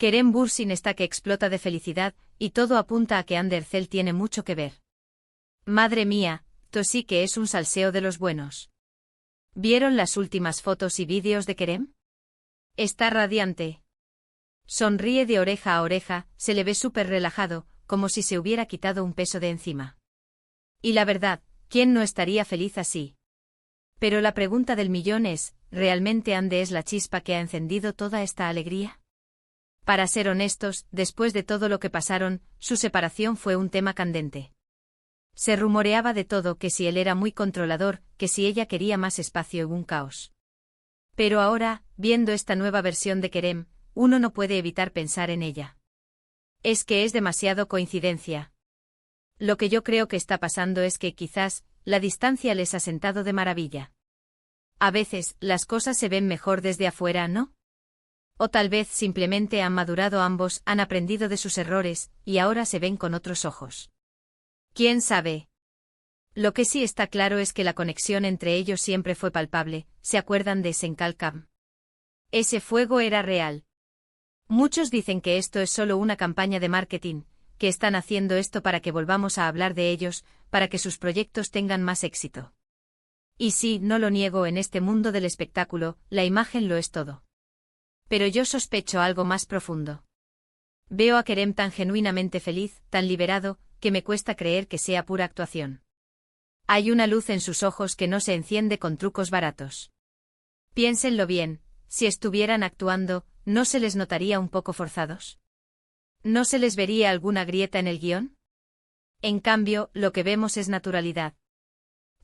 Kerem Bürsin está que explota de felicidad, y todo apunta a que Hande Erçel tiene mucho que ver. Madre mía, to sí que es un salseo de los buenos. ¿Vieron las últimas fotos y vídeos de Kerem? Está radiante. Sonríe de oreja a oreja, se le ve súper relajado, como si se hubiera quitado un peso de encima. Y la verdad, ¿quién no estaría feliz así? Pero la pregunta del millón es, ¿realmente Hande es la chispa que ha encendido toda esta alegría? Para ser honestos, después de todo lo que pasaron, su separación fue un tema candente. Se rumoreaba de todo, que si él era muy controlador, que si ella quería más espacio y un caos. Pero ahora, viendo esta nueva versión de Kerem, uno no puede evitar pensar en ella. Es que es demasiado coincidencia. Lo que yo creo que está pasando es que quizás, la distancia les ha sentado de maravilla. A veces, las cosas se ven mejor desde afuera, ¿no? O tal vez simplemente han madurado ambos, han aprendido de sus errores, y ahora se ven con otros ojos. ¿Quién sabe? Lo que sí está claro es que la conexión entre ellos siempre fue palpable. ¿Se acuerdan de Senkalkam? Ese fuego era real. Muchos dicen que esto es solo una campaña de marketing, que están haciendo esto para que volvamos a hablar de ellos, para que sus proyectos tengan más éxito. Y sí, no lo niego, en este mundo del espectáculo, la imagen lo es todo. Pero yo sospecho algo más profundo. Veo a Kerem tan genuinamente feliz, tan liberado, que me cuesta creer que sea pura actuación. Hay una luz en sus ojos que no se enciende con trucos baratos. Piénsenlo bien, si estuvieran actuando, ¿no se les notaría un poco forzados? ¿No se les vería alguna grieta en el guión? En cambio, lo que vemos es naturalidad.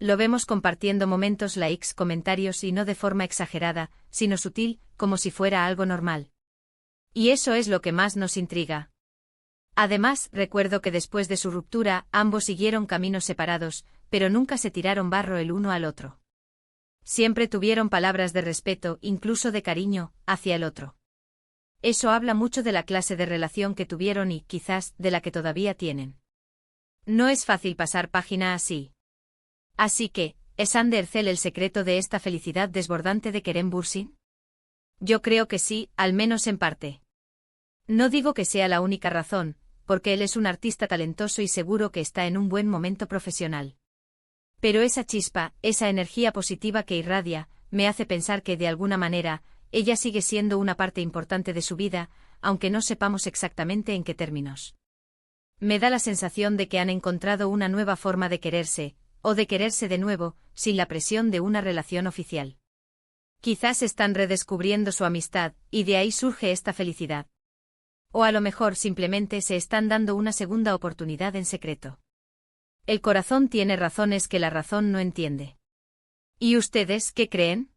Lo vemos compartiendo momentos, likes, comentarios y no de forma exagerada, sino sutil, como si fuera algo normal. Y eso es lo que más nos intriga. Además, recuerdo que después de su ruptura, ambos siguieron caminos separados, pero nunca se tiraron barro el uno al otro. Siempre tuvieron palabras de respeto, incluso de cariño, hacia el otro. Eso habla mucho de la clase de relación que tuvieron y, quizás, de la que todavía tienen. No es fácil pasar página así. Así que, ¿es Hande Erçel el secreto de esta felicidad desbordante de Kerem Bürsin? Yo creo que sí, al menos en parte. No digo que sea la única razón, porque él es un artista talentoso y seguro que está en un buen momento profesional. Pero esa chispa, esa energía positiva que irradia, me hace pensar que de alguna manera, ella sigue siendo una parte importante de su vida, aunque no sepamos exactamente en qué términos. Me da la sensación de que han encontrado una nueva forma de quererse, o de quererse de nuevo, sin la presión de una relación oficial. Quizás están redescubriendo su amistad, y de ahí surge esta felicidad. O a lo mejor simplemente se están dando una segunda oportunidad en secreto. El corazón tiene razones que la razón no entiende. ¿Y ustedes qué creen?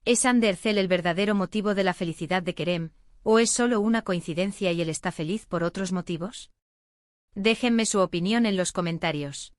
¿Es Hande Erçel el verdadero motivo de la felicidad de Kerem, o es solo una coincidencia y él está feliz por otros motivos? Déjenme su opinión en los comentarios.